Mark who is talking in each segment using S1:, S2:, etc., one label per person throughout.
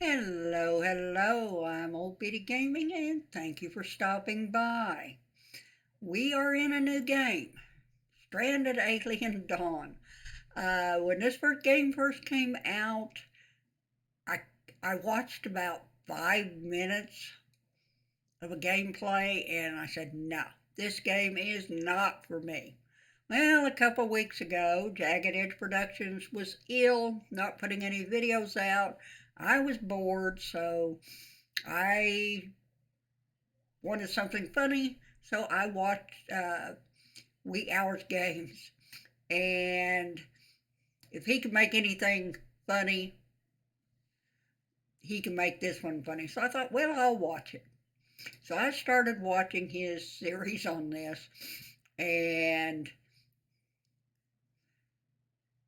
S1: Hello, hello. I'm Old Bitty Gaming and thank you for stopping by. We are in a new game, Stranded Alien Dawn. When this first game first came out, I I watched about 5 minutes of a gameplay and I said, no, this game is not for me. Well, a couple weeks ago, Jagged Edge Productions was ill, not putting any videos out. I was bored, so I wanted something funny, so I watched Wee Hours Games. And if he could make anything funny, he can make this one funny. So I thought, well, I'll watch it. So I started watching his series on this, and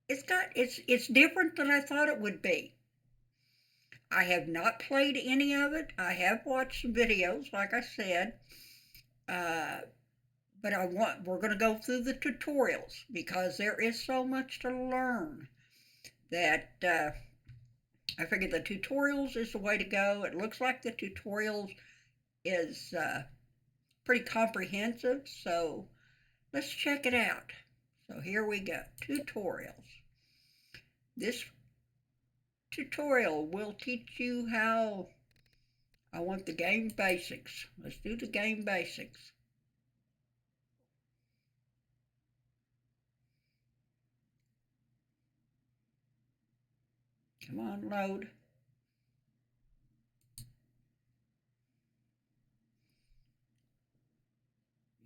S1: it's different than I thought it would be. I have not played any of it. I have watched some videos, like I said, uh, but we're going to go through the tutorials because there is so much to learn that I figured the tutorials is the way to go. It looks like the tutorials is pretty comprehensive, so let's check it out. So here we go, tutorials. This tutorial will teach you how I want the game basics. Let's do the game basics. Come on, load.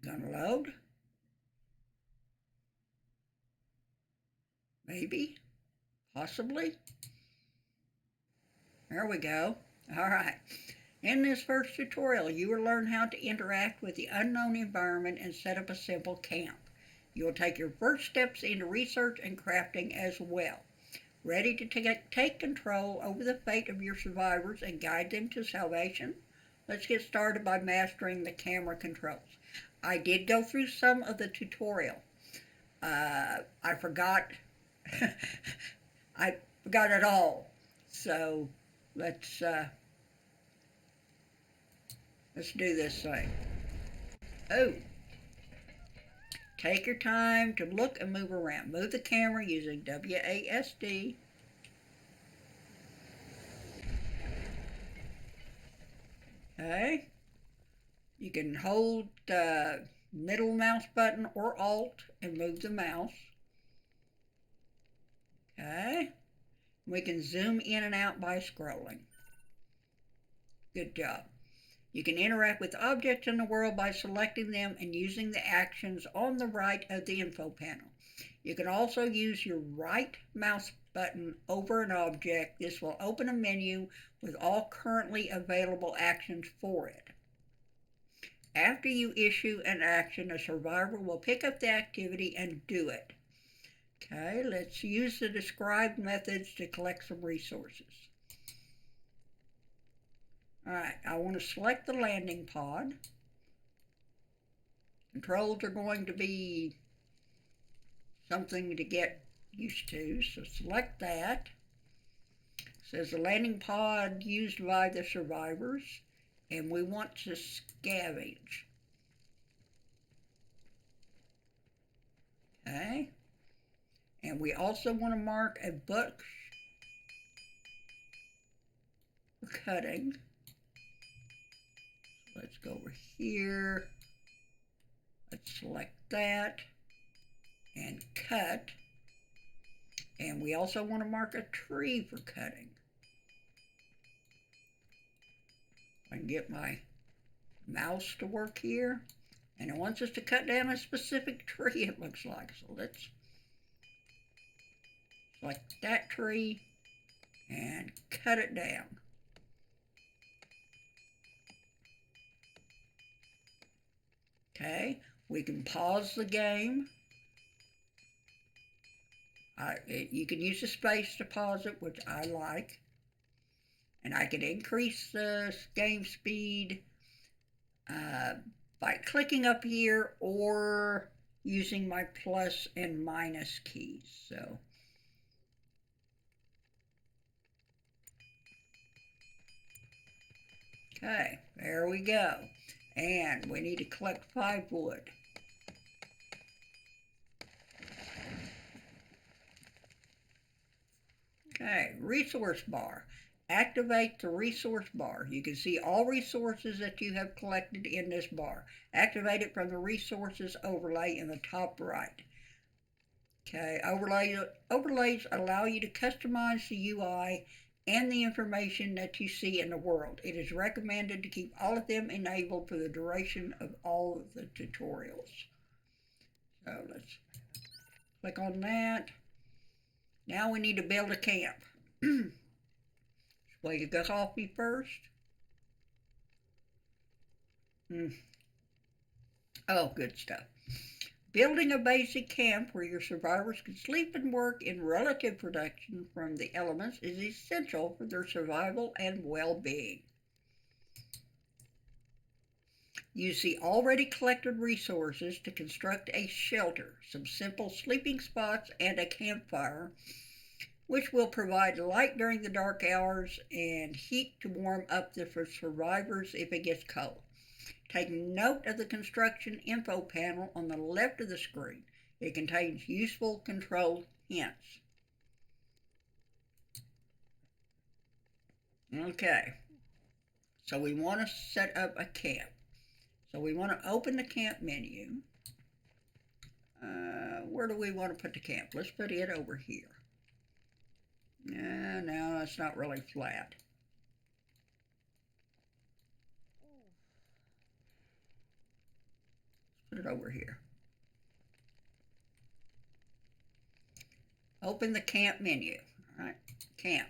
S1: Gonna load? Maybe? Possibly? There we go. All right. In this first tutorial, you will learn how to interact with the unknown environment and set up a simple camp. You will take your first steps into research and crafting as well. Ready to take control over the fate of your survivors and guide them to salvation? Let's get started by mastering the camera controls. I did go through some of the tutorial. I forgot. I forgot it all. So let's uh, let's do this thing. Oh, take your time to look and move around. Move the camera using WASD. Okay. You can hold the middle mouse button or Alt and move the mouse. Okay. We can zoom in and out by scrolling. Good job. You can interact with objects in the world by selecting them and using the actions on the right of the info panel. You can also use your right mouse button over an object. This will open a menu with all currently available actions for it. After you issue an action, a survivor will pick up the activity and do it. Okay, let's use the described methods to collect some resources. All right, I want to select the landing pod. Controls are going to be something to get used to, so select that. It says the landing pod used by the survivors, and we want to scavenge. Okay, and we also want to mark a bush for cutting. Let's go over here. Let's select that and cut. And we also want to mark a tree for cutting. I can get my mouse to work here. And it wants us to cut down a specific tree, it looks like. So let's select that tree and cut it down. Okay, we can pause the game. You can use the space to pause it, which I like. And I can increase the game speed uh, by clicking up here or using my plus and minus keys. So Okay, there we go. And we need to collect 5 wood. Okay, resource bar. Activate the resource bar. You can see all resources that you have collected in this bar. Activate it from the resources overlay in the top right. Okay, overlays allow you to customize the UI and the information that you see in the world. It is recommended to keep all of them enabled for the duration of all of the tutorials. So let's click on that. Now we need to build a camp. Way to go coffee first. Oh, good stuff. Building a basic camp where your survivors can sleep and work in relative protection from the elements is essential for their survival and well-being. Use the already collected resources to construct a shelter, some simple sleeping spots, and a campfire, which will provide light during the dark hours and heat to warm up the survivors if it gets cold. Take note of the construction info panel on the left of the screen. It contains useful control hints. Okay, so we want to set up a camp. So we want to open the camp menu. Where do we want to put the camp? Let's put it over here. No, it's not really flat. Let's put it over here. Open the camp menu. All right, camp.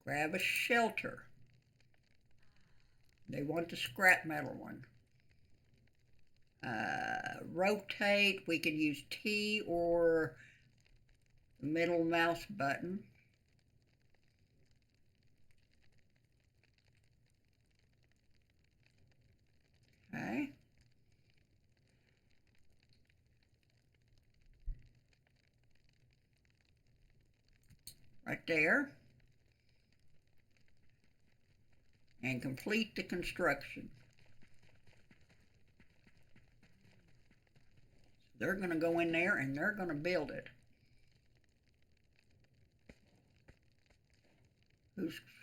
S1: Grab a shelter. They want the scrap metal one. Rotate. We can use T or the middle mouse button. Okay. Right there. And complete the construction. They're going to go in there and they're going to build it.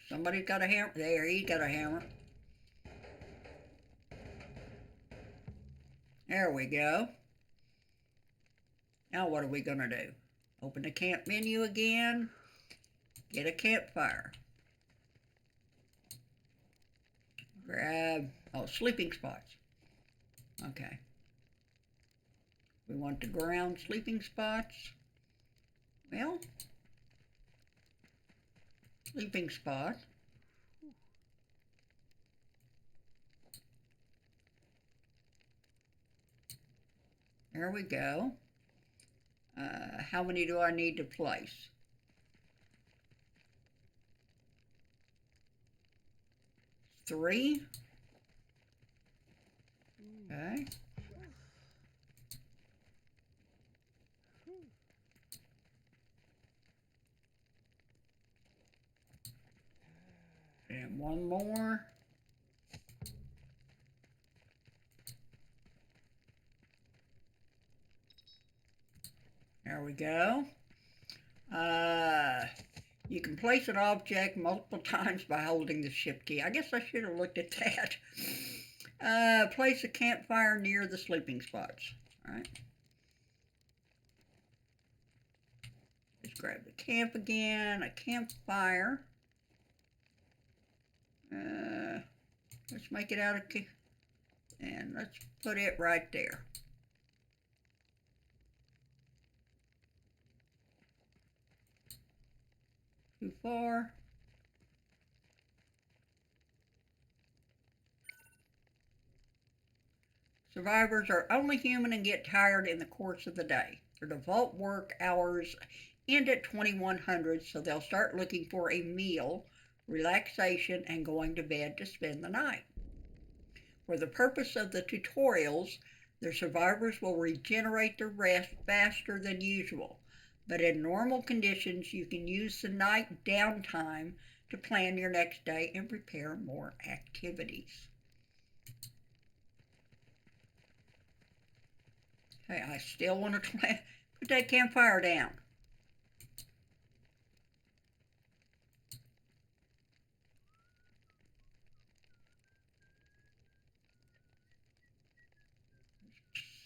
S1: Somebody's got a hammer? There, he's got a hammer. There we go. Now what are we going to do? Open the camp menu again. Get a campfire. Grab, sleeping spots. Okay. We want the ground sleeping spots. Well, sleeping spot. There we go. How many do I need to place? 3. Okay. And one more. There we go. You can place an object multiple times by holding the shift key. I guess I should have looked at that. Place a campfire near the sleeping spots. All right. Just grab the camp again, a campfire. Let's make it out of, and let's put it right there. Too far. Survivors are only human and get tired in the course of the day. Their default work hours end at 2100, so they'll start looking for a meal, relaxation, and going to bed to spend the night. For the purpose of the tutorials, the survivors will regenerate their rest faster than usual, but in normal conditions you can use the night downtime to plan your next day and prepare more activities. Hey, I still want to put that campfire down.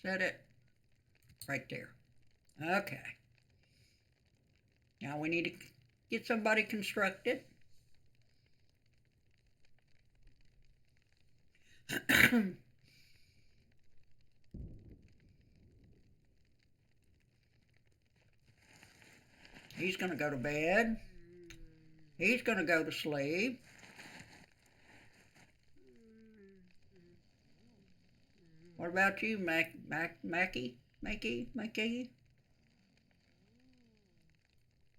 S1: Set it right there. Okay. Now we need to get somebody constructed. He's going to go to bed. He's going to go to sleep. What about you, Mackie?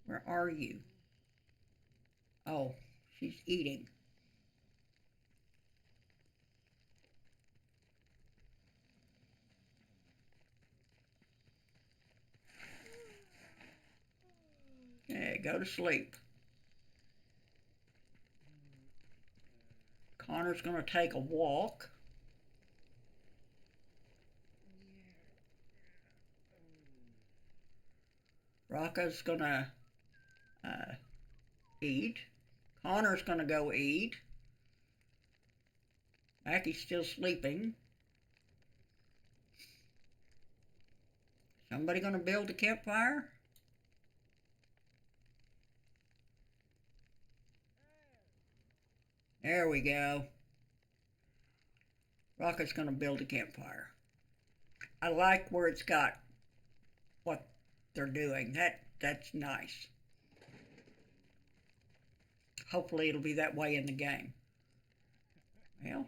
S1: Where are you? Oh, she's eating. Okay, go to sleep. Connor's going to take a walk. Rocca's going to eat. Connor's going to go eat. Mackie's still sleeping. Somebody going to build a campfire? There we go. Rocca's going to build a campfire. I like where it's got what they're doing. That's nice. Hopefully it'll be that way in the game. Well,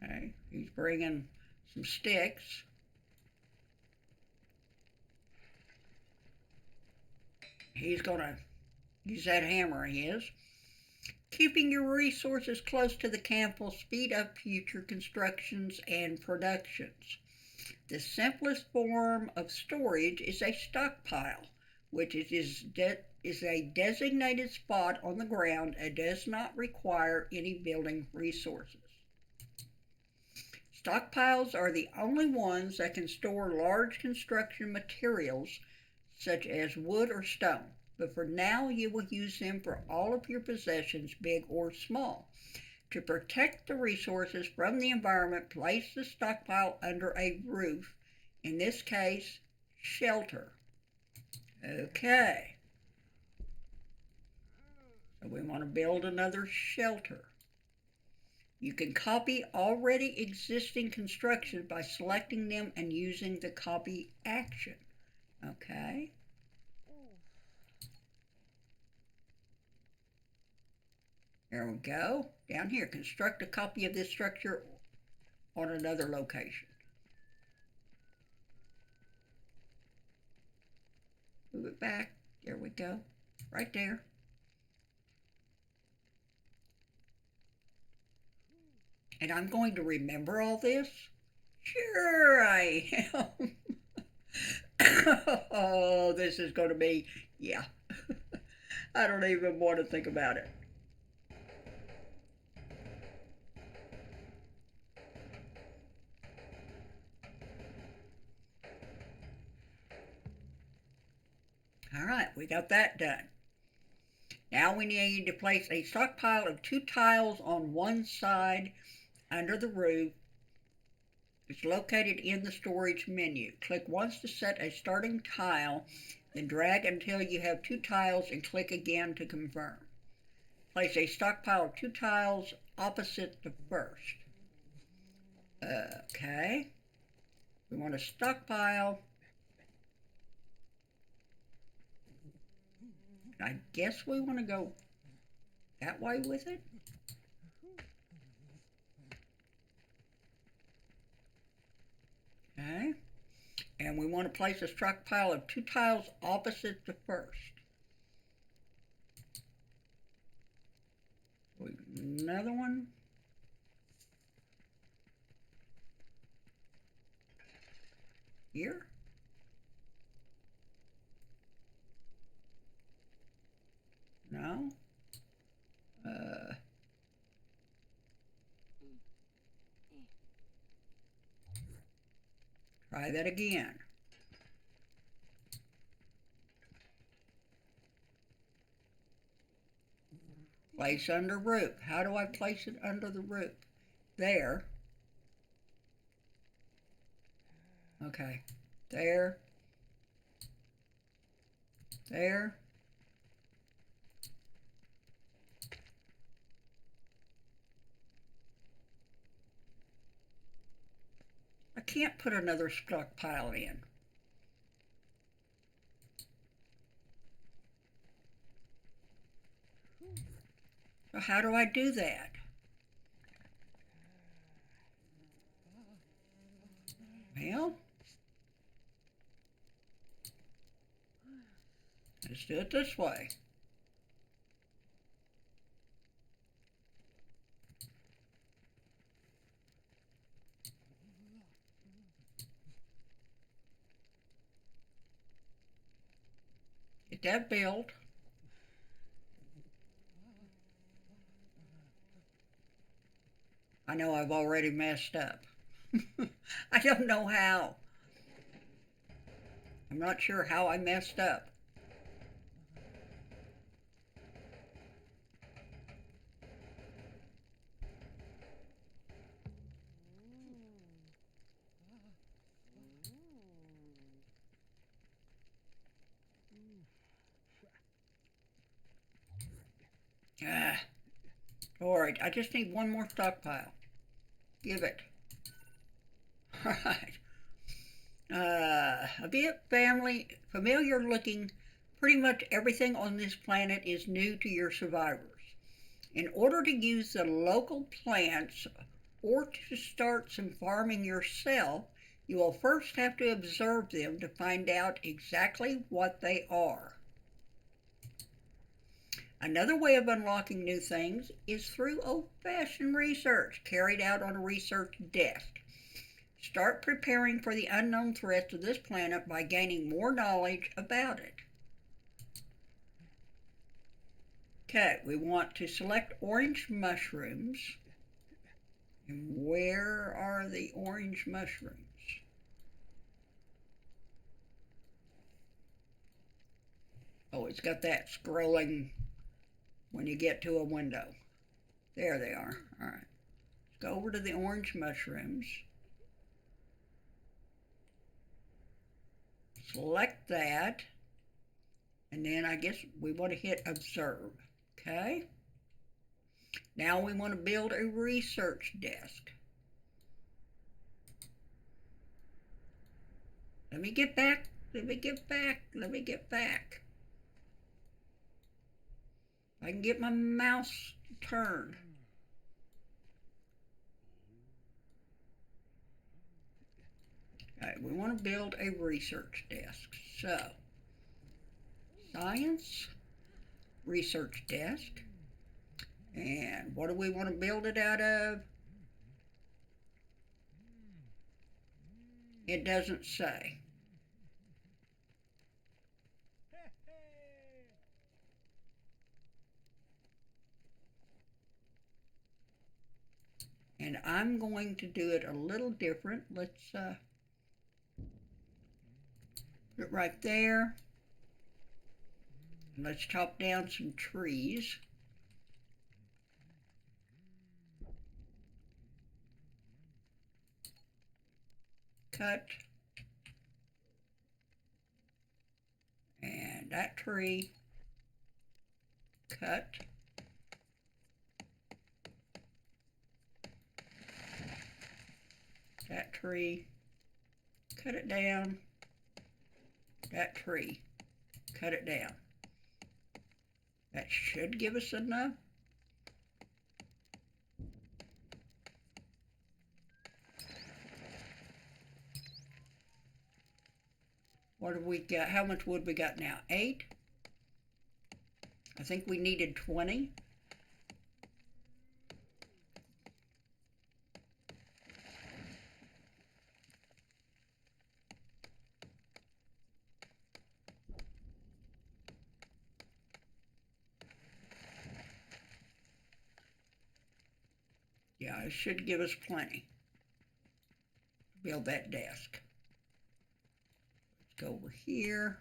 S1: okay, he's bringing some sticks. He's going to use that hammer, he is. Keeping your resources close to the camp will speed up future constructions and productions. The simplest form of storage is a stockpile, which is a designated spot on the ground and does not require any building resources. Stockpiles are the only ones that can store large construction materials such as wood or stone, but for now you will use them for all of your possessions, big or small. To protect the resources from the environment, place the stockpile under a roof, in this case, shelter. Okay. So we want to build another shelter. You can copy already existing constructions by selecting them and using the copy action. Okay. There we go. Down here, construct a copy of this structure on another location. Move it back. There we go. Right there. And I'm going to remember all this? Sure I am. Oh, this is going to be, yeah. I don't even want to think about it. All right, we got that done. Now we need to place a stockpile of 2 tiles on one side under the roof. It's located in the storage menu. Click once to set a starting tile, then drag until you have 2 tiles and click again to confirm. Place a stockpile of 2 tiles opposite the first. Okay. We want a stockpile. I guess we want to go that way with it. Okay. And we want to place a stockpile of 2 tiles opposite the first. Another one. Here. Try that again. Place under roof. How do I place it under the roof? There. Okay. There. There. I can't put another stockpile in. So how do I do that? Well, let's do it this way. Get that built. I know I've already messed up. I don't know how. I'm not sure how I messed up. Ah, all right, I just need one more stockpile. Give it. All right. A bit familiar looking. Pretty much everything on this planet is new to your survivors. In order to use the local plants or to start some farming yourself, you will first have to observe them to find out exactly what they are. Another way of unlocking new things is through old-fashioned research carried out on a research desk. Start preparing for the unknown threats of this planet by gaining more knowledge about it. Okay, we want to select orange mushrooms. And where are the orange mushrooms? Oh, it's got that scrolling when you get to a window. There they are. All right. Let's go over to the orange mushrooms. Select that. And then I guess we want to hit observe. Okay. Now we want to build a research desk. Let me get back. Let me get back. Let me get back. I can get my mouse to turn. Alright, we want to build a research desk. So, science, research desk. And what do we want to build it out of? It doesn't say. And I'm going to do it a little different. Let's put it right there. And let's chop down some trees. Cut. And that tree. Cut. That tree. Cut it down. That tree. Cut it down. That should give us enough. What have we got? How much wood we got now? 8? I think we needed 20. Yeah, it should give us plenty to build that desk. Go over here.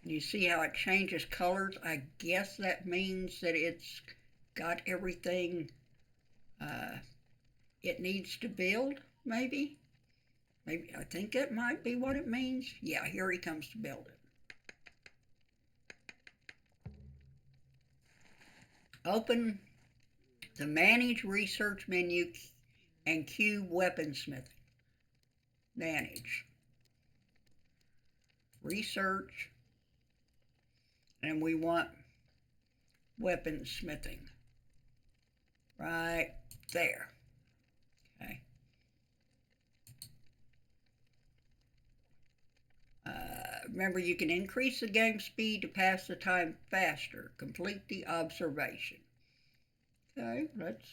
S1: You see how it changes colors? I guess that means that it's got everything it needs to build, maybe? Maybe I think that might be what it means. Yeah, here he comes to build it. Open the Manage Research menu and cube weaponsmithing. Manage. Research. And we want weaponsmithing. Right there. Okay. Remember, you can increase the game speed to pass the time faster. Complete the observation. Okay, let's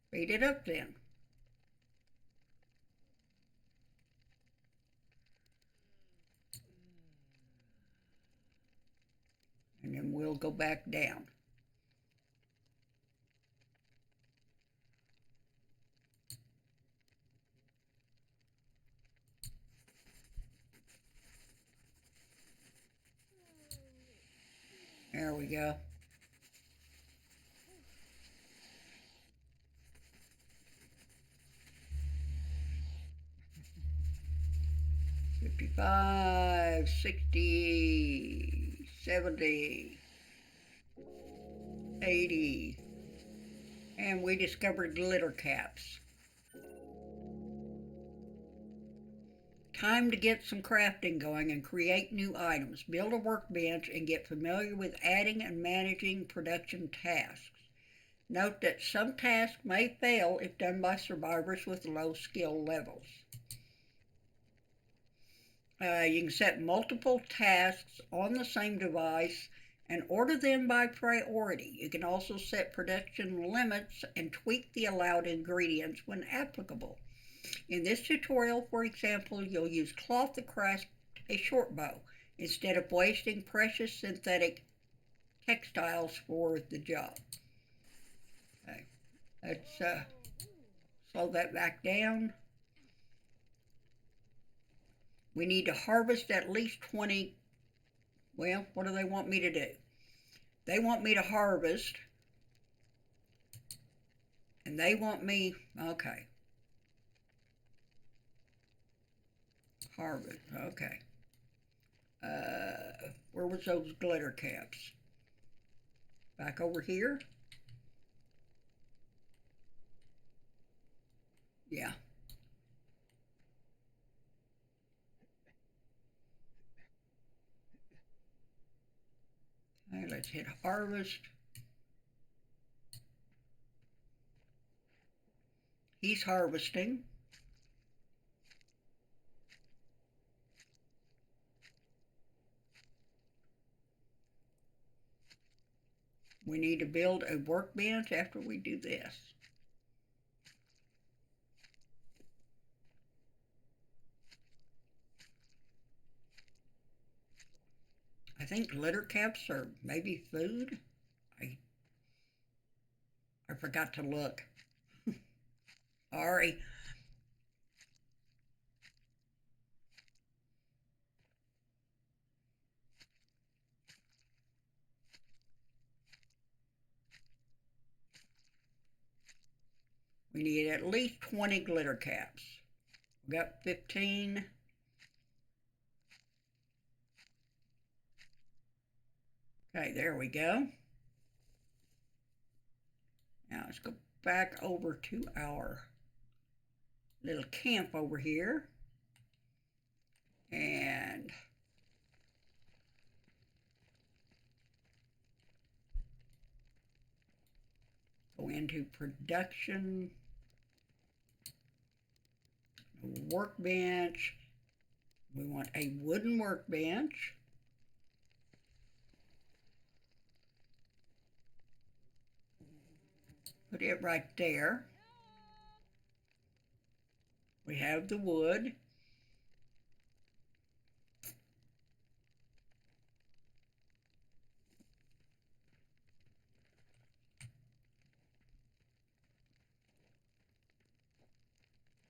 S1: speed it up then. And then we'll go back down. There we go. $55, $60, $70, $80. And we discovered glitter caps. Time to get some crafting going and create new items. Build a workbench and get familiar with adding and managing production tasks. Note that some tasks may fail if done by survivors with low skill levels. You can set multiple tasks on the same device and order them by priority. You can also set production limits and tweak the allowed ingredients when applicable. In this tutorial, for example, you'll use cloth to craft a short bow instead of wasting precious synthetic textiles for the job. Okay, let's slow that back down. We need to harvest at least 20. Well, what do they want me to do? They want me to harvest, and they want me, okay. Harvest, okay. Where was those glitter caps? Back over here? Yeah. Okay, let's hit harvest. He's harvesting. We need to build a workbench after we do this. I think glitter caps are maybe food. I forgot to look. Sorry. We need at least 20 glitter caps. We got 15. Okay, there we go. Now let's go back over to our little camp over here. And go into production, workbench. We want a wooden workbench. Put it right there. We have the wood.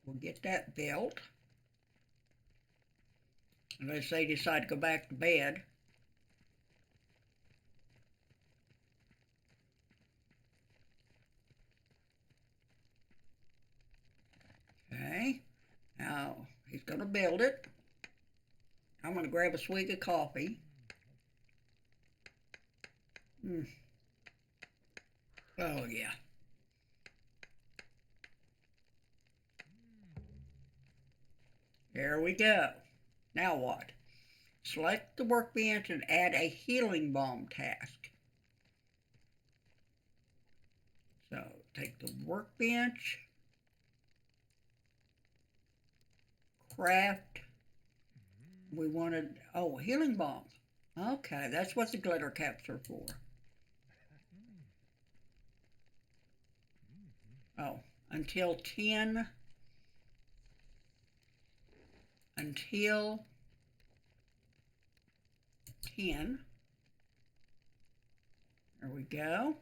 S1: We'll get that built. Unless they decide to go back to bed. Okay, now he's going to build it. I'm going to grab a swig of coffee. Oh, yeah. There we go. Now what? Select the workbench and add a healing balm task. So take the workbench, craft. We wanted, oh, healing balm. Okay, that's what the glitter caps are for. Oh, until 10. Until 10. There we go.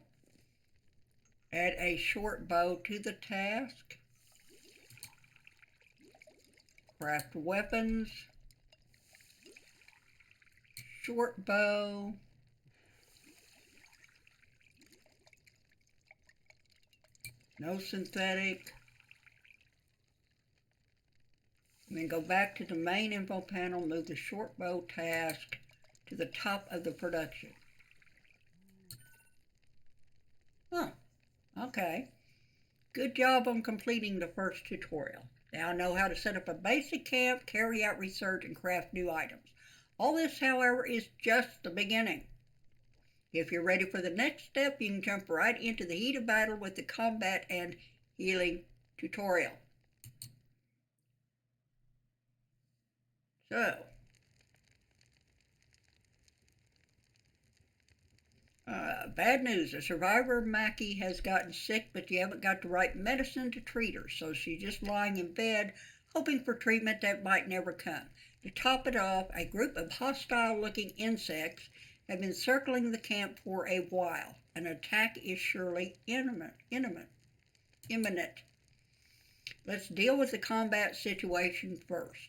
S1: Add a short bow to the task. Craft weapons. Short bow. No synthetic. And then go back to the main info panel, move the short bow task to the top of the production. Oh, okay. Good job on completing the first tutorial. Now know how to set up a basic camp, carry out research, and craft new items. All this, however, is just the beginning. If you're ready for the next step, you can jump right into the heat of battle with the combat and healing tutorial. So, bad news. A survivor, Mackie, has gotten sick, but you haven't got the right medicine to treat her, so she's just lying in bed, hoping for treatment that might never come. To top it off, a group of hostile-looking insects have been circling the camp for a while. An attack is surely imminent. Let's deal with the combat situation first.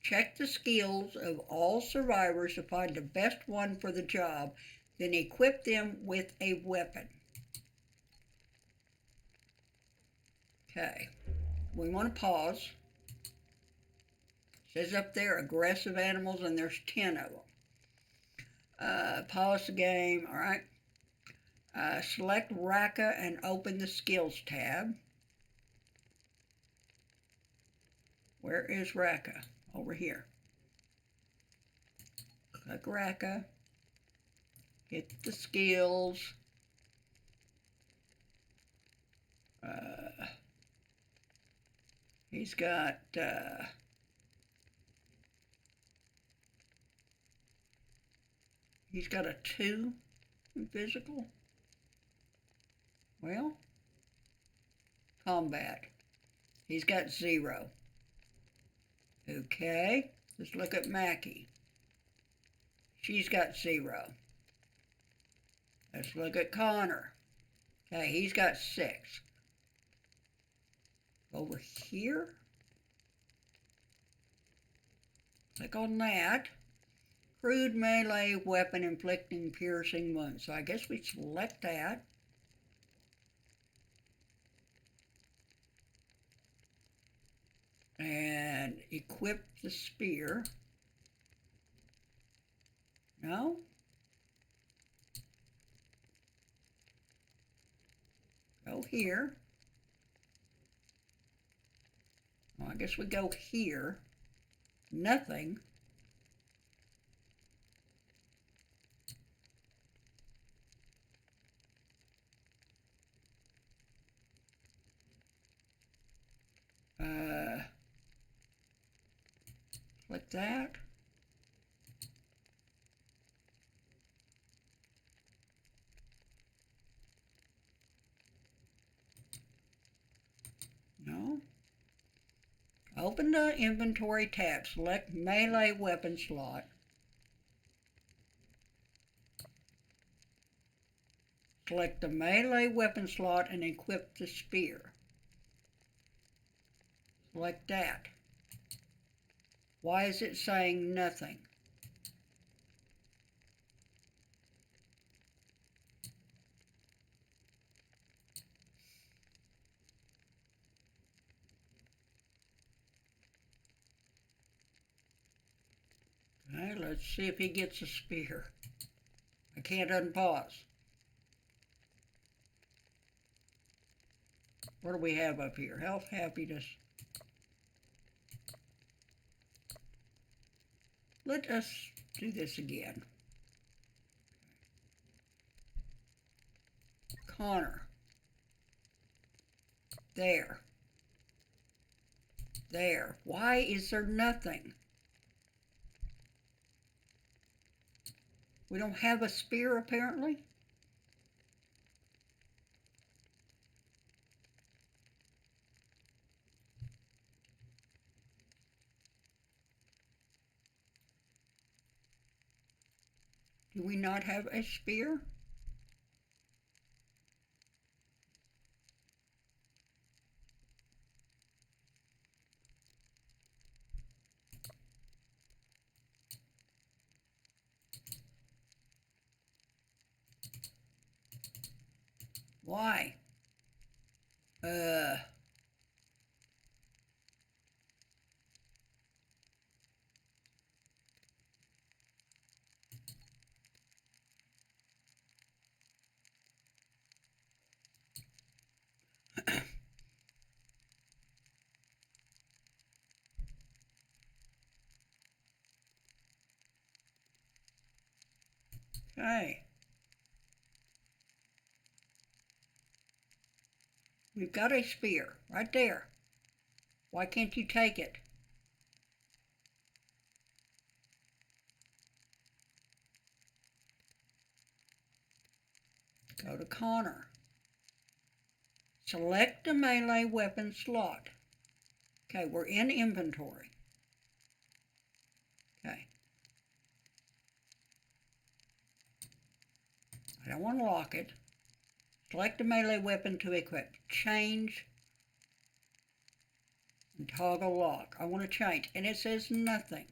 S1: Check the skills of all survivors to find the best one for the job, then equip them with a weapon. Okay, we want to pause. It says up there aggressive animals, and there's 10 of them. Pause the game, all right. Select Raka and open the skills tab. Where is Raka? Over here. Click Raka. Hit the skills. He's got a 2 in physical. Well, combat. He's got 0. Okay, let's look at Mackie. She's got 0. Let's look at Connor. Okay, he's got 6. Over here, click on that. Crude melee weapon inflicting piercing wounds. So I guess we select that. And equip the spear. No? Go here. Well, I guess we go here. Nothing. Click that. No. Open the inventory tab. Select melee weapon slot. Select the melee weapon slot and equip the spear. like that. Why is it saying nothing? Okay, let's see if he gets a spear. I can't unpause. What do we have up here? Health, happiness. Let us do this again. Connor. There. There. Why is there nothing? We don't have a spear, apparently. Do we not have a spear? Why? Uh, okay. We've got a spear right there. Why can't you take it? Go to Connor. Select a melee weapon slot. Okay, we're in inventory. Okay. I don't want to lock it. Select a melee weapon to equip. Change and toggle lock. I want to change, and it says nothing.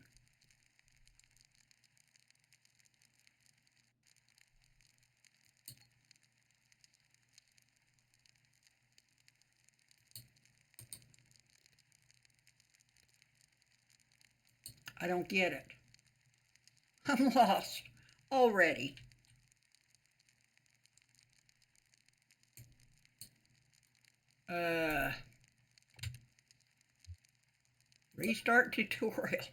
S1: I don't get it. I'm lost already. Restart tutorial.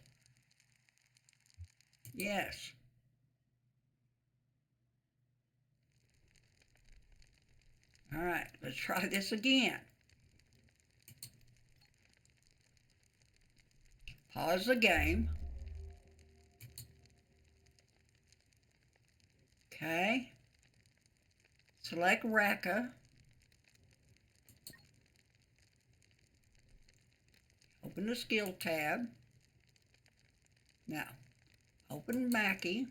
S1: Yes. All right, let's try this again. Pause the game. Okay. Select Raqqa. Open the skill tab. Now, open Mackie.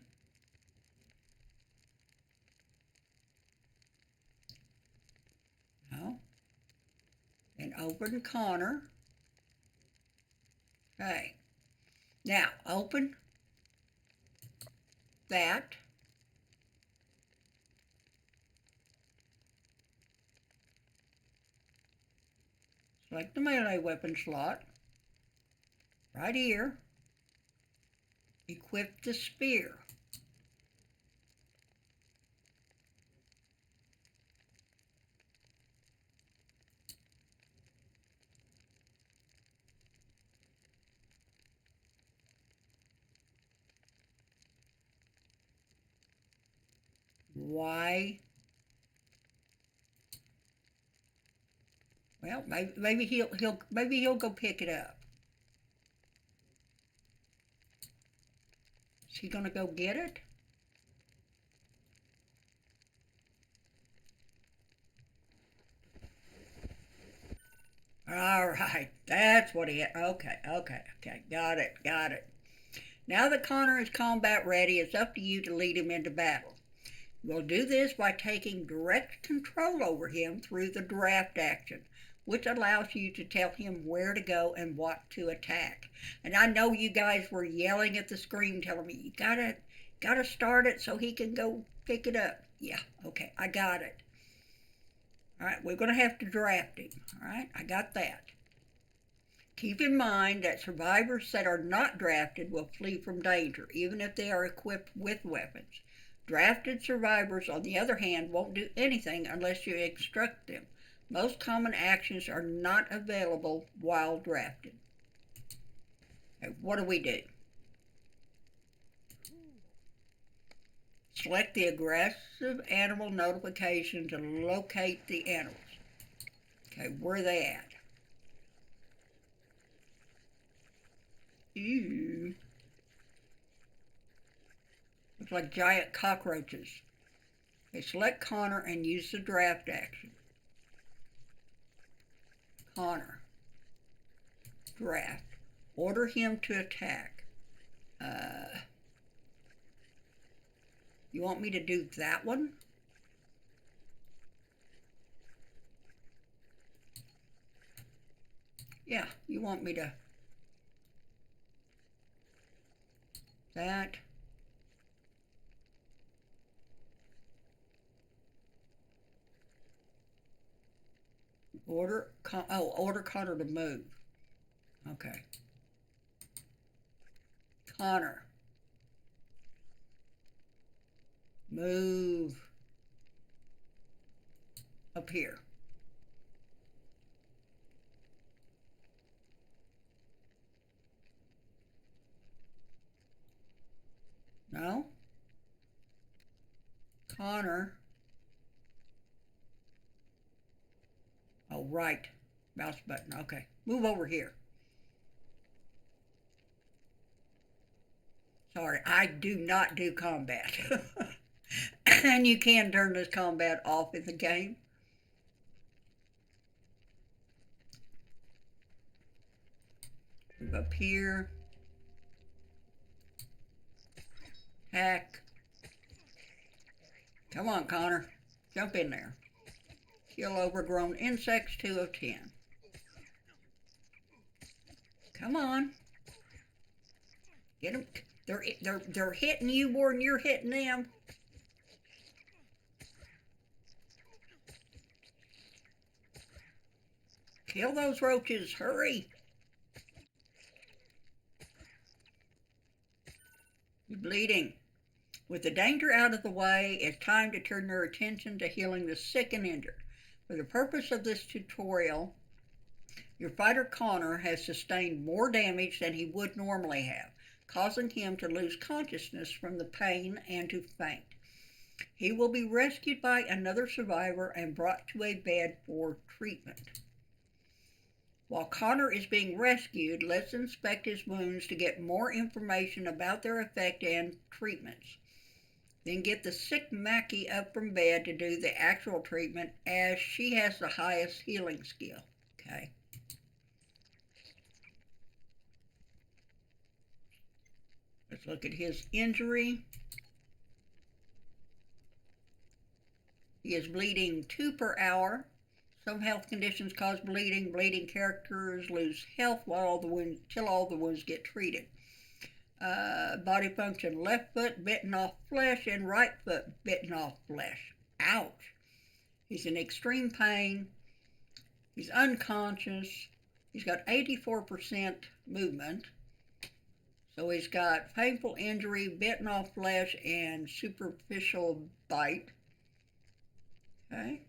S1: Now, and open Connor. Okay. Now, open that. Select the melee weapon slot. Right here. Equip the spear. Why? Well, maybe he'll go pick it up. Is he gonna go get it? All right, that's what he. Okay, got it. Now that Connor is combat ready, it's up to you to lead him into battle. We'll do this by taking direct control over him through the draft action. which allows you to tell him where to go and what to attack. And I know you guys were yelling at the screen telling me, you gotta start it so he can go pick it up. Yeah, okay, I got it. All right, we're going to have to draft him. All right, I got that. Keep in mind that survivors that are not drafted will flee from danger, even if they are equipped with weapons. Drafted survivors, on the other hand, won't do anything unless you instruct them. Most common actions are not available while drafted. Okay, what do we do? Select the aggressive animal notification to locate the animals. Okay, where are they at? Ew. Looks like giant cockroaches. Okay, select Connor and use the draft action. Connor. Draft. Order him to attack. You want me to do that one? Yeah, you want me to. That. Order Connor to move. Okay. Connor. Move up here. No? Connor. Oh, right. Mouse button. Okay. Move over here. Sorry, I do not do combat. And you can turn this combat off in the game. Move up here. Hack. Come on, Connor. Jump in there. Kill overgrown insects, 2 of 10. Come on. Get them. They're hitting you more than you're hitting them. Kill those roaches. Hurry. You're bleeding. With the danger out of the way, it's time to turn their attention to healing the sick and injured. For the purpose of this tutorial, your fighter Connor has sustained more damage than he would normally have, causing him to lose consciousness from the pain and to faint. He will be rescued by another survivor and brought to a bed for treatment. While Connor is being rescued, let's inspect his wounds to get more information about their effect and treatments. Then get the sick Mackie up from bed to do the actual treatment, as she has the highest healing skill. Okay. Let's look at his injury. He is bleeding 2 per hour. Some health conditions cause bleeding. Bleeding characters lose health till all the wounds get treated. Body function: left foot bitten off flesh and right foot bitten off flesh. Ouch. He's in extreme pain. He's unconscious. He's got 84% movement. So he's got painful injury, bitten off flesh, and superficial bite. Okay.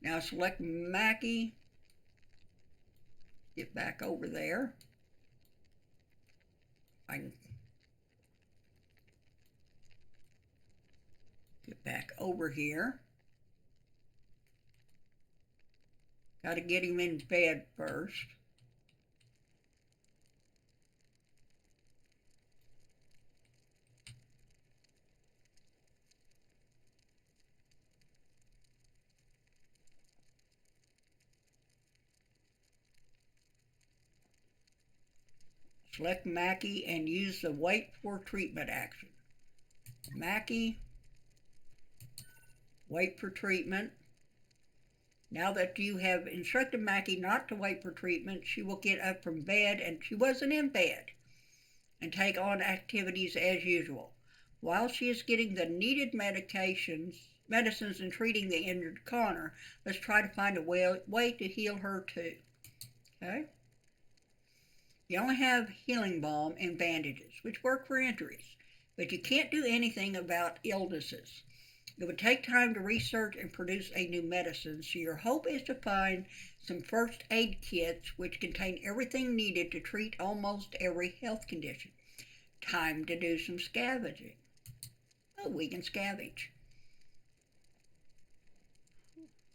S1: Now select Mackie. Get back over there. I can get back over here. Got to get him in bed first. Select Mackie and use the wait for treatment action. Mackie, wait for treatment. Now that you have instructed Mackie not to wait for treatment, she will get up from bed, and she wasn't in bed, and take on activities as usual. While she is getting the needed medicines and treating the injured Connor, let's try to find a way to heal her too. Okay? You only have healing balm and bandages, which work for injuries, but you can't do anything about illnesses. It would take time to research and produce a new medicine, so your hope is to find some first aid kits which contain everything needed to treat almost every health condition. Time to do some scavenging. Oh, we can scavenge.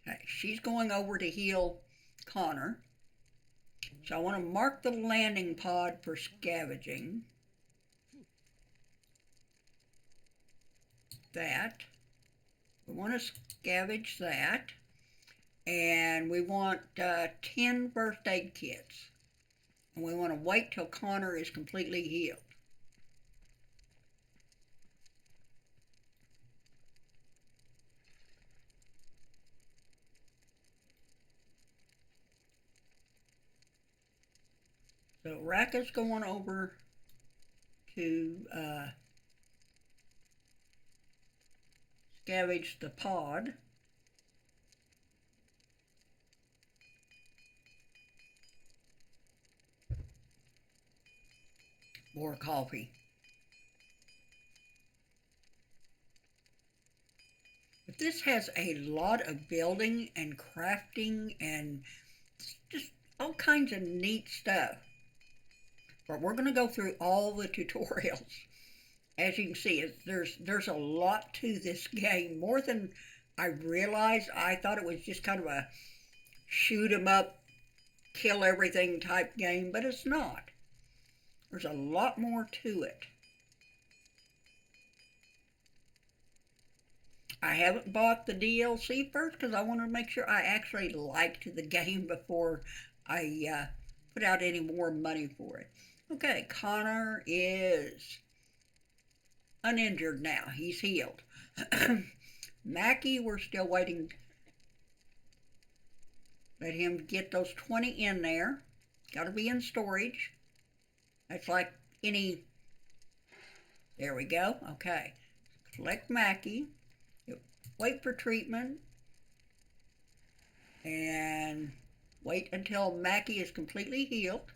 S1: Okay, she's going over to heal Connor. So I want to mark the landing pod for scavenging. That. We want to scavenge that. And we want 10 first aid kits. And we want to wait till Connor is completely healed. So Raka's going over to scavenge the pod. More coffee. But this has a lot of building and crafting and just all kinds of neat stuff. But we're going to go through all the tutorials. As you can see, there's a lot to this game, more than I realized. I thought it was just kind of a shoot 'em up, kill everything type game, but it's not. There's a lot more to it. I haven't bought the DLC first because I wanted to make sure I actually liked the game before I put out any more money for it. Okay, Connor is uninjured now. He's healed. Mackie, we're still waiting. Let him get those 20 in there. Got to be in storage. That's like any... There we go. Okay. Select Mackie. Wait for treatment. And wait until Mackie is completely healed.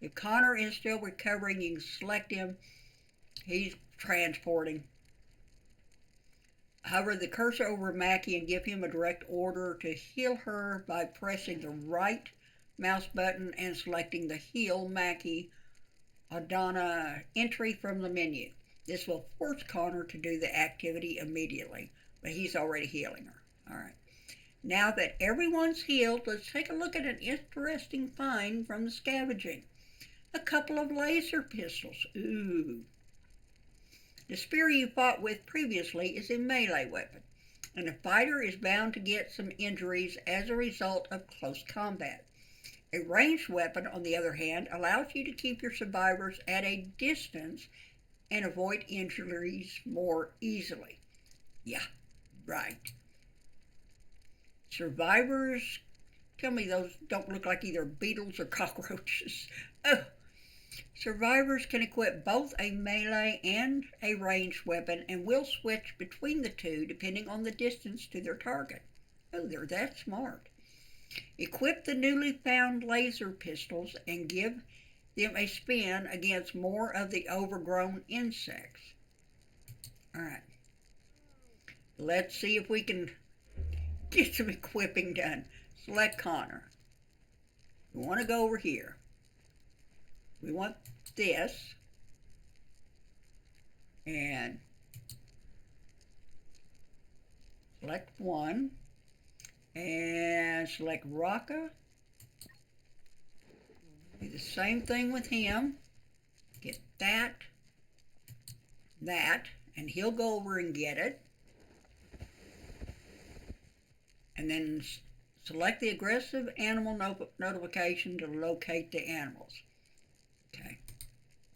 S1: If Connor is still recovering, you can select him. He's transporting. Hover the cursor over Mackie and give him a direct order to heal her by pressing the right mouse button and selecting the Heal Mackie Adana entry from the menu. This will force Connor to do the activity immediately, but he's already healing her. All right. Now that everyone's healed, let's take a look at an interesting find from the scavenging. A couple of laser pistols. Ooh. The spear you fought with previously is a melee weapon, and a fighter is bound to get some injuries as a result of close combat. A ranged weapon, on the other hand, allows you to keep your survivors at a distance and avoid injuries more easily. Yeah, right. Survivors, tell me those don't look like either beetles or cockroaches. Oh. Survivors can equip both a melee and a ranged weapon and will switch between the two depending on the distance to their target. Oh, they're that smart. Equip the newly found laser pistols and give them a spin against more of the overgrown insects. Alright. Let's see if we can get some equipping done. Select Connor. We want to go over here. We want this, and select one, and select Raka. Do the same thing with him. Get that, and he'll go over and get it. And then select the aggressive animal notification to locate the animals. Okay.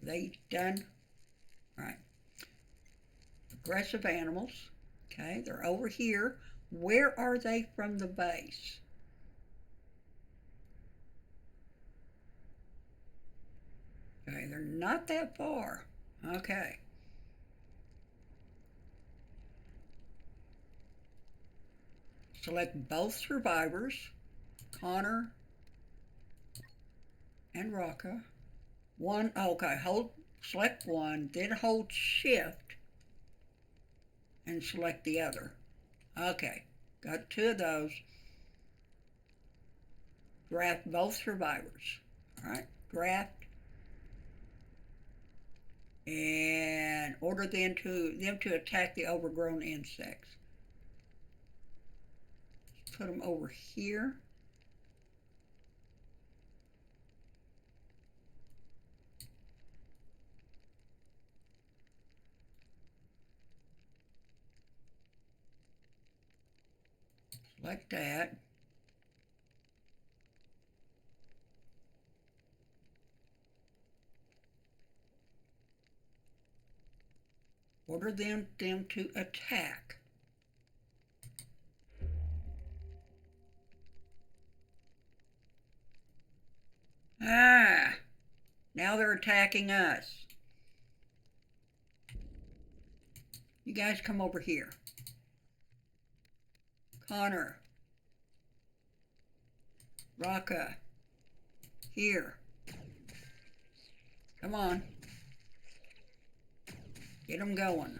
S1: They done? All right. Aggressive animals. Okay, they're over here. Where are they from the base? Okay, they're not that far. Okay. Select both survivors, Connor and Raka. One, okay, select one, then hold shift and select the other. Okay, got two of those. Draft both survivors. All right, draft. And order them to attack the overgrown insects. Put them over here. Like that. Order them to attack. Ah, now they're attacking us. You guys come over here. Connor. Raka. Here. Come on. Get them going.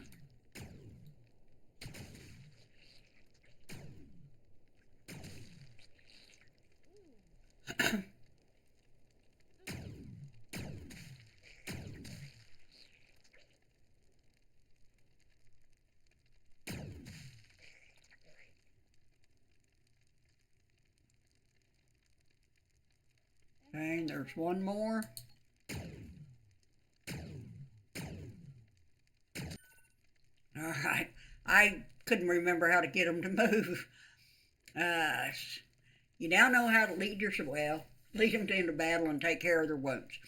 S1: Okay, there's one more. All right. I couldn't remember how to get them to move. Uh, you now know how to lead lead them into battle and take care of their wounds.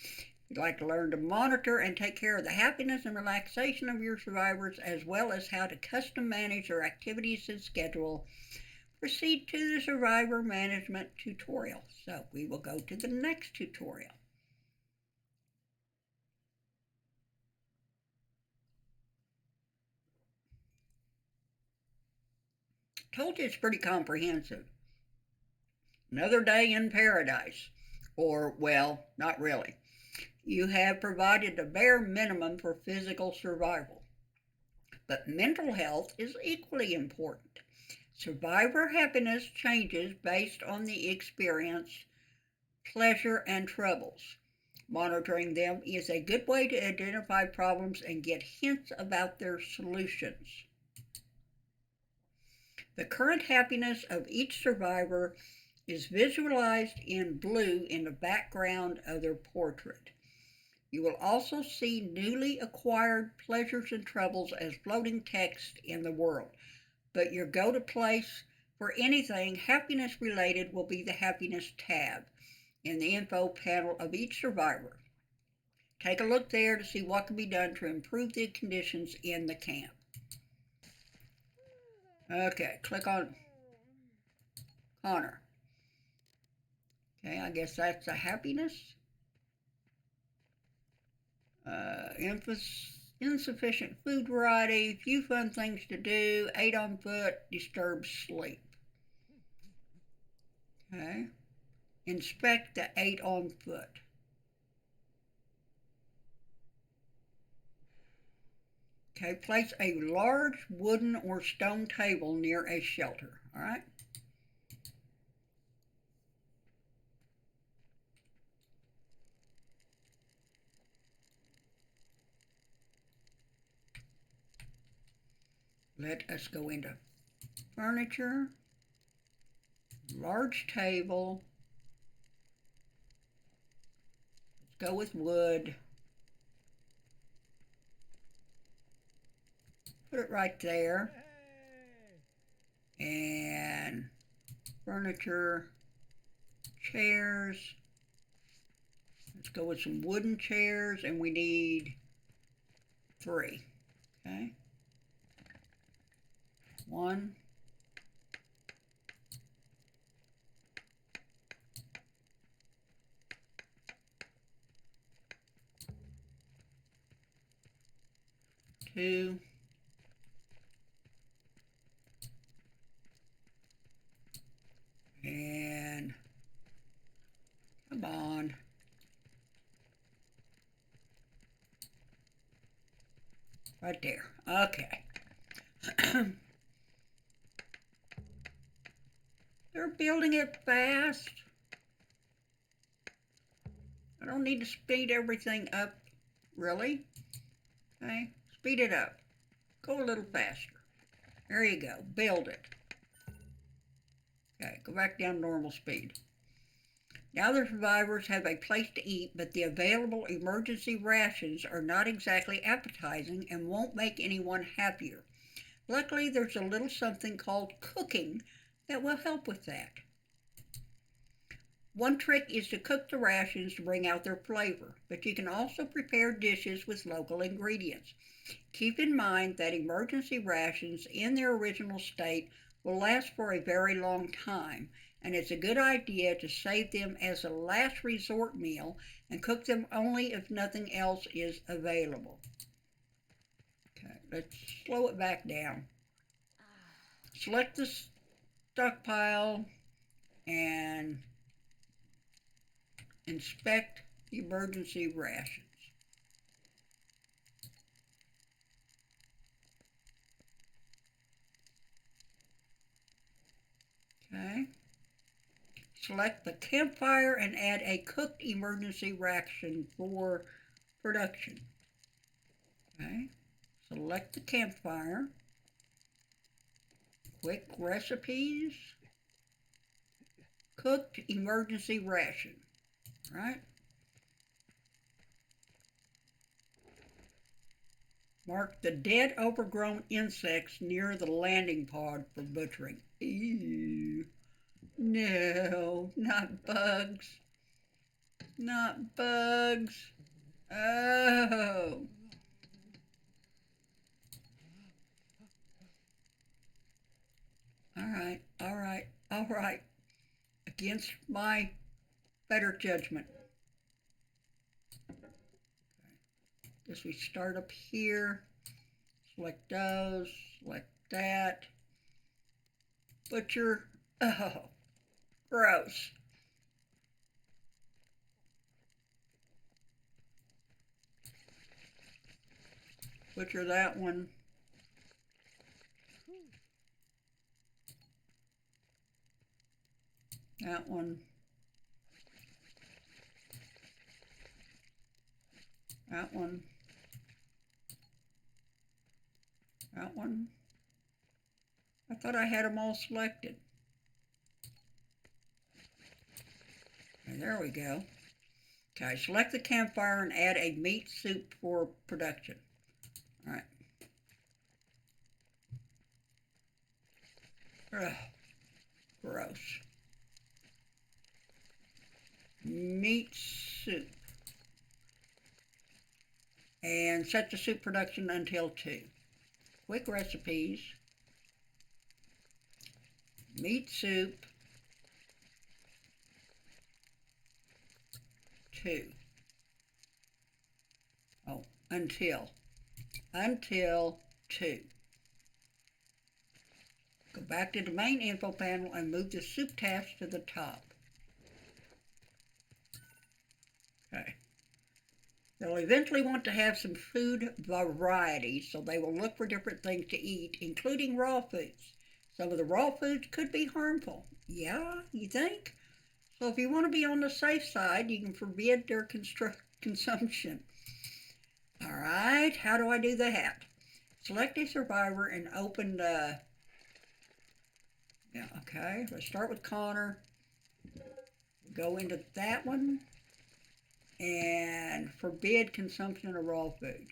S1: You'd like to learn to monitor and take care of the happiness and relaxation of your survivors, as well as how to custom manage their activities and schedule. Proceed to the survivor management tutorial. So we will go to the next tutorial. Told you it's pretty comprehensive. Another day in paradise. Or, well, not really. You have provided the bare minimum for physical survival. But mental health is equally important. Survivor happiness changes based on the experience, pleasure, and troubles. Monitoring them is a good way to identify problems and get hints about their solutions. The current happiness of each survivor is visualized in blue in the background of their portrait. You will also see newly acquired pleasures and troubles as floating text in the world, but your go-to place for anything happiness related will be the happiness tab in the info panel of each survivor. Take a look there to see what can be done to improve the conditions in the camp. Okay, click on Connor. Okay, I guess that's the happiness. Insufficient food variety, few fun things to do, 8 on foot, disturbed sleep. Okay, inspect the 8 on foot. Okay, place a large wooden or stone table near a shelter. All right. Let us go into furniture, large table. Let's go with wood. Put it right there. And furniture, chairs. Let's go with some wooden chairs, and we need 3. Okay. 1, 2. And come on. Right there. Okay. They're building it fast. I don't need to speed everything up, really. Okay, speed it up. Go a little faster. There you go. Build it. Okay, go back down to normal speed. Now the survivors have a place to eat, but the available emergency rations are not exactly appetizing and won't make anyone happier. Luckily, there's a little something called cooking that will help with that. One trick is to cook the rations to bring out their flavor, but you can also prepare dishes with local ingredients. Keep in mind that emergency rations in their original state will last for a very long time, and it's a good idea to save them as a last resort meal and cook them only if nothing else is available. Okay, let's slow it back down. Select the stockpile and inspect emergency rations. Okay. Select the campfire and add a cooked emergency ration for production. Okay. Select the campfire. Quick recipes. Cooked emergency ration. Right? Mark the dead overgrown insects near the landing pod for butchering. Ew. No, not bugs. Not bugs. Oh. All right, all right, all right. Against my better judgment. Guess we start up here. Select those. Select that. Butcher. Oh, gross. Butcher that one. That one. That one. That one. I thought I had them all selected. Okay, there we go. Okay, select the campfire and add a meat soup for production. All right. Ugh, gross. Meat soup. And set the soup production until 2. Quick recipes. Meat soup. 2. Oh, until 2. Go back to the main info panel and move the soup task to the top. Okay. They'll eventually want to have some food variety, so they will look for different things to eat, including raw foods. Some of the raw foods could be harmful. Yeah, you think? So if you want to be on the safe side, you can forbid their consumption. All right, how do I do that? Select a survivor and open the... Yeah, okay, let's start with Connor. Go into that one and forbid consumption of raw food.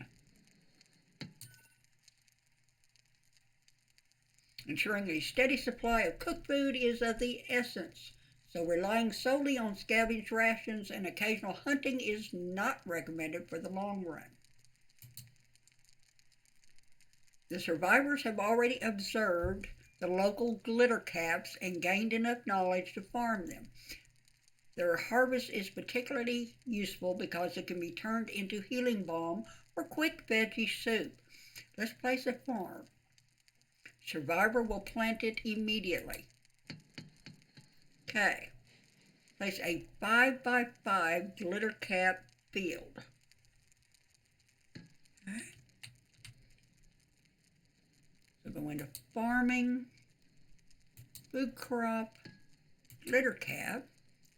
S1: Ensuring a steady supply of cooked food is of the essence, so relying solely on scavenged rations and occasional hunting is not recommended for the long run. The survivors have already observed the local glitter caps and gained enough knowledge to farm them. Their harvest is particularly useful because it can be turned into healing balm or quick veggie soup. Let's place a farm. Survivor will plant it immediately. Okay. Place a 5x5 glitter cap field. Okay. So go into farming, food crop, glitter cap,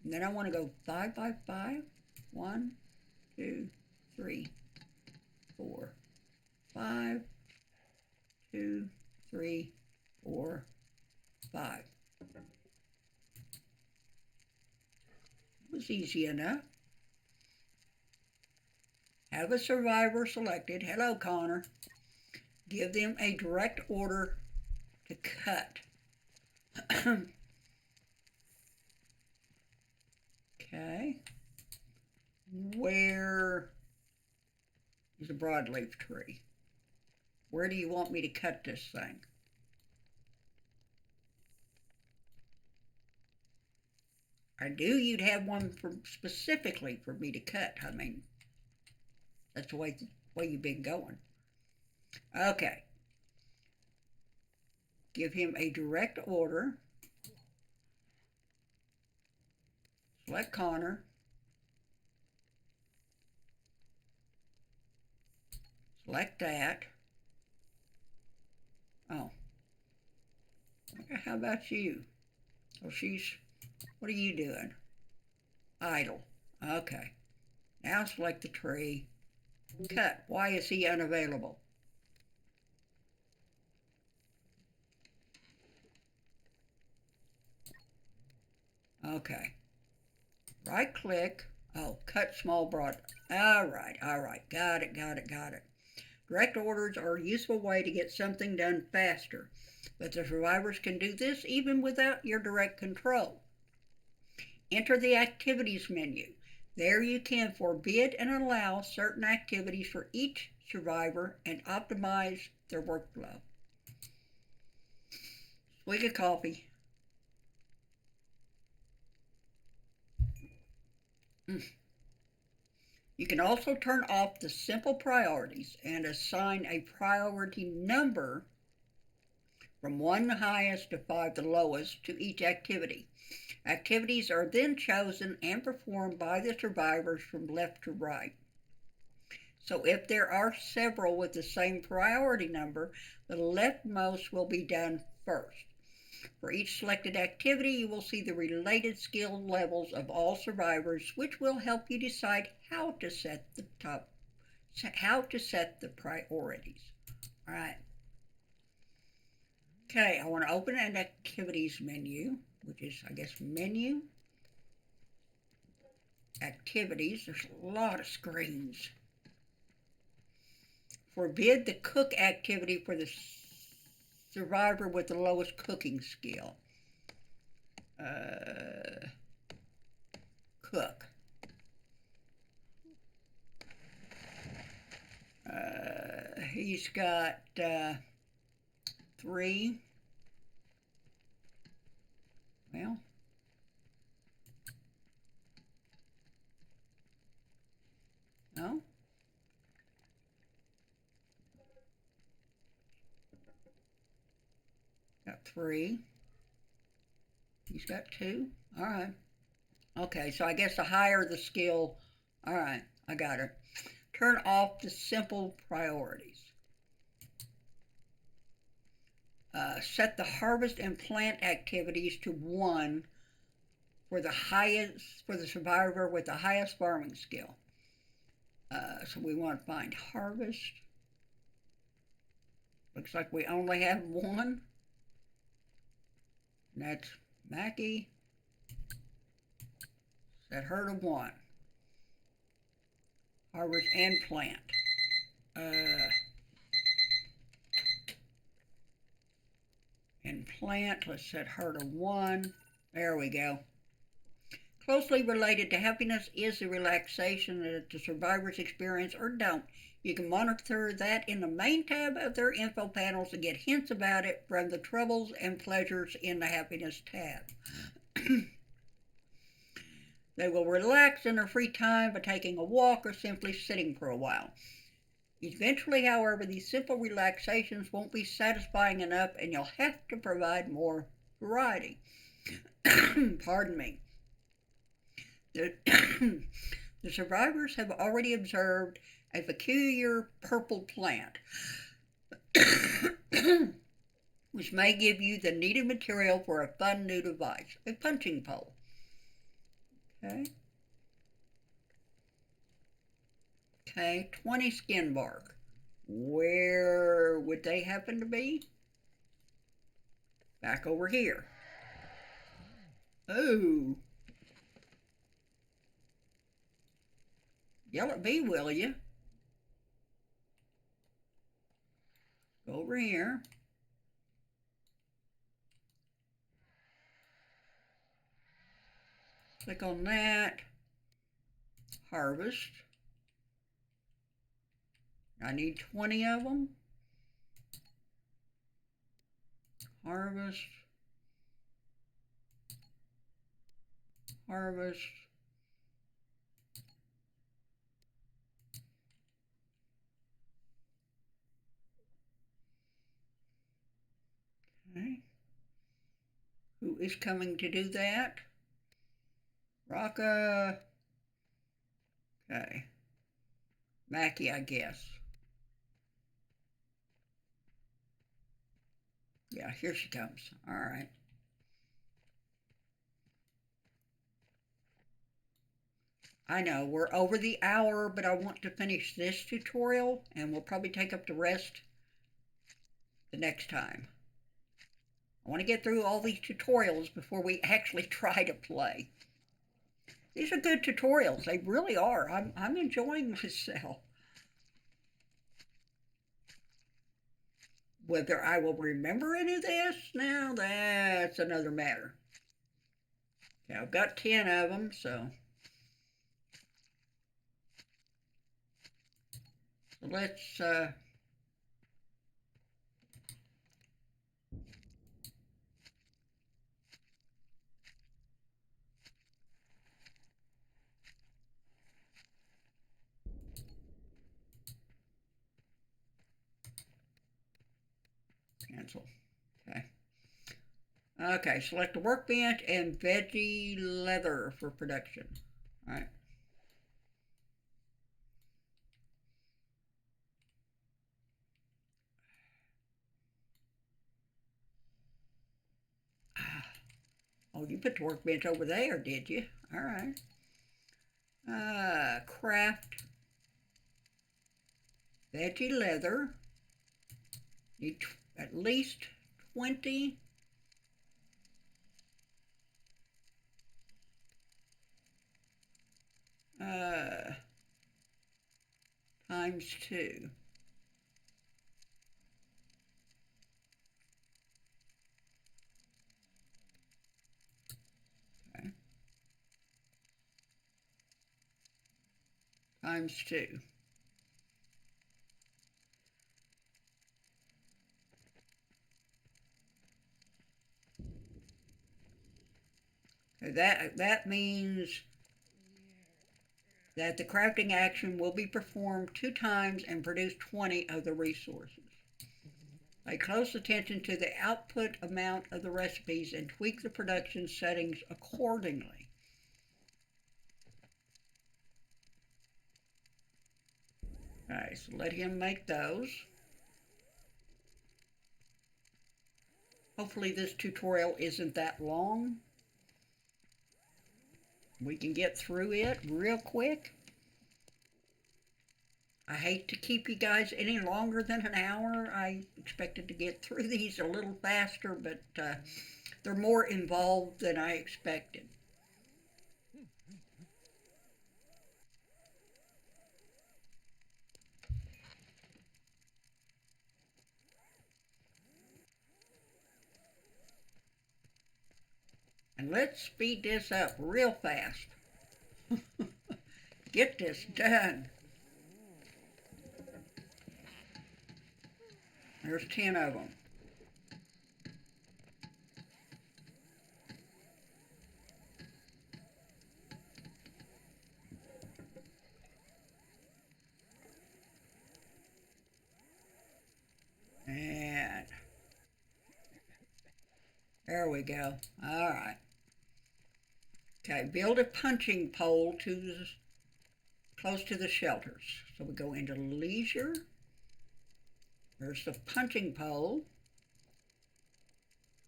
S1: and then I want to go 5x5. 1, 2, 3, 4, 5, 2, 3, 4, 5. It was easy enough. Have a survivor selected. Hello, Connor. Give them a direct order to cut. Okay. Where is the broadleaf tree? Where do you want me to cut this thing? I knew you'd have one specifically for me to cut. I mean, that's the way you've been going. Okay. Give him a direct order. Select Connor. Select that. Oh. How about you? Oh, what are you doing? Idle. Okay. Now select the tree. Cut. Why is he unavailable? Okay. Right click. Oh, cut small broad. All right. Got it. Direct orders are a useful way to get something done faster, but the survivors can do this even without your direct control. Enter the activities menu. There you can forbid and allow certain activities for each survivor and optimize their workflow. Swig of coffee. You can also turn off the simple priorities and assign a priority number from 1 the highest to 5 the lowest to each activity. Activities are then chosen and performed by the survivors from left to right. So if there are several with the same priority number, the leftmost will be done first. For each selected activity, you will see the related skill levels of all survivors, which will help you decide how to set the priorities. All right. Okay, I want to open an activities menu, which is, I guess, menu, activities. There's a lot of screens. Forbid the cook activity for the survivor with the lowest cooking skill. Cook. He's got 3. Well, no. Got 3. He's got 2. All right. Okay, so I guess the higher the skill. All right, I got it. Turn off the simple priorities. Set the harvest and plant activities to 1 for the survivor with the highest farming skill. So we want to find harvest. Looks like we only have 1. And that's Mackie. Set her to 1. Harvest and plant. And plant, let's set her to 1. There we go. Closely related to happiness is the relaxation that the survivors experience or don't. You can monitor that in the main tab of their info panels and get hints about it from the troubles and pleasures in the happiness tab. They will relax in their free time by taking a walk or simply sitting for a while. Eventually, however, these simple relaxations won't be satisfying enough and you'll have to provide more variety. Pardon me. The, the survivors have already observed a peculiar purple plant, which may give you the needed material for a fun new device, a punching pole. Okay. Okay, 20 skin bark. Where would they happen to be? Back over here. Oh. Yell at me, will you? Go over here. Click on that. Harvest. I need 20 of them. Harvest. Harvest. Okay. Who is coming to do that? Rocka. Okay. Mackie, I guess. Yeah, here she comes. All right. I know we're over the hour, but I want to finish this tutorial and we'll probably take up the rest the next time. I want to get through all these tutorials before we actually try to play. These are good tutorials. They really are. I'm enjoying myself. Whether I will remember any of this now, that's another matter. Okay, I've got 10 of them, so let's cancel. Okay. Okay, select the workbench and veggie leather for production. All right. Oh, you put the workbench over there, did you? All right. Craft veggie leather. Need at least 20. Times 2. Okay. Times 2. That means that the crafting action will be performed 2 times and produce 20 of the resources. Pay close attention to the output amount of the recipes and tweak the production settings accordingly. Alright, so let him make those. Hopefully this tutorial isn't that long. We can get through it real quick. I hate to keep you guys any longer than an hour. I expected to get through these a little faster, but they're more involved than I expected. And let's speed this up real fast. Get this done. There's 10 of them. And there we go. All right. Okay, build a punching pole close to the shelters. So we go into leisure. There's the punching pole.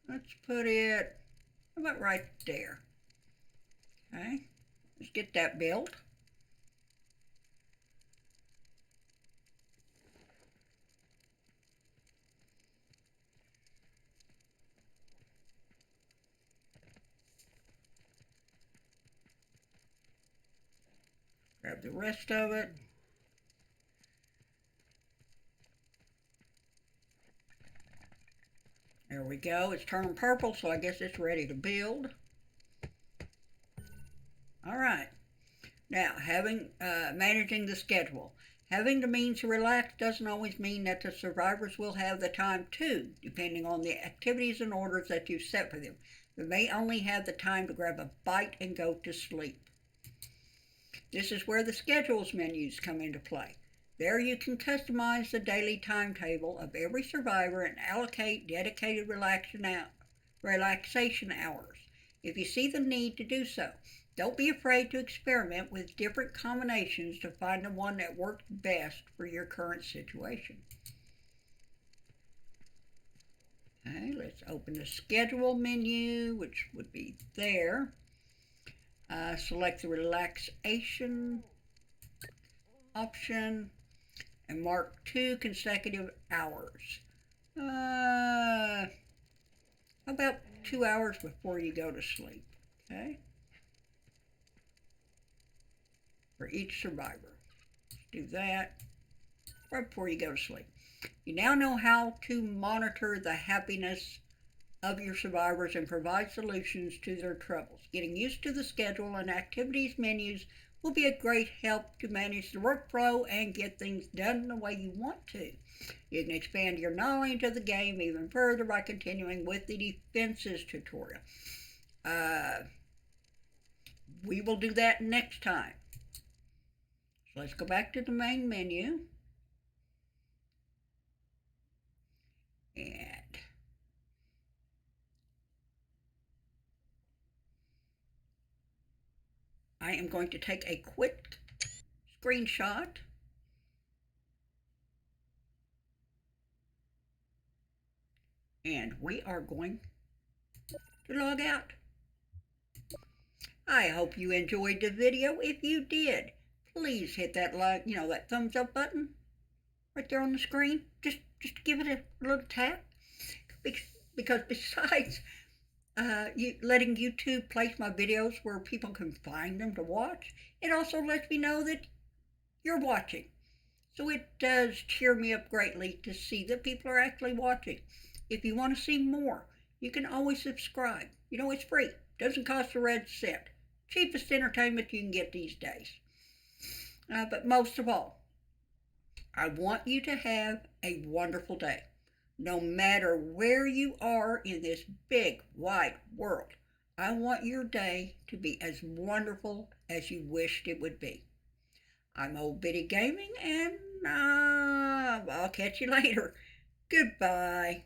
S1: Let's put it about right there. Okay, let's get that built. Grab the rest of it. There we go. It's turning purple, so I guess it's ready to build. All right. Now, managing the schedule. Having the means to relax doesn't always mean that the survivors will have the time to, depending on the activities and orders that you've set for them. They may only have the time to grab a bite and go to sleep. This is where the schedules menus come into play. There you can customize the daily timetable of every survivor and allocate dedicated relaxation hours if you see the need to do so. Don't be afraid to experiment with different combinations to find the one that works best for your current situation. Okay, let's open the schedule menu, which would be there. Select the relaxation option and mark 2 consecutive hours. About 2 hours before you go to sleep. Okay? For each survivor. Let's do that right before you go to sleep. You now know how to monitor the happiness of your survivors and provide solutions to their troubles. Getting used to the schedule and activities menus will be a great help to manage the workflow and get things done the way you want to. You can expand your knowledge of the game even further by continuing with the defenses tutorial. We will do that next time. So let's go back to the main menu. And I am going to take a quick screenshot. And we are going to log out. I hope you enjoyed the video. If you did, please hit that like, that thumbs up button right there on the screen. Just give it a little tap. Because besides letting YouTube place my videos where people can find them to watch, it also lets me know that you're watching. So it does cheer me up greatly to see that people are actually watching. If you want to see more, you can always subscribe. It's free. Doesn't cost a red cent. Cheapest entertainment you can get these days. But most of all, I want you to have a wonderful day. No matter where you are in this big, wide world, I want your day to be as wonderful as you wished it would be. I'm Old Biddy Gaming, and I'll catch you later. Goodbye.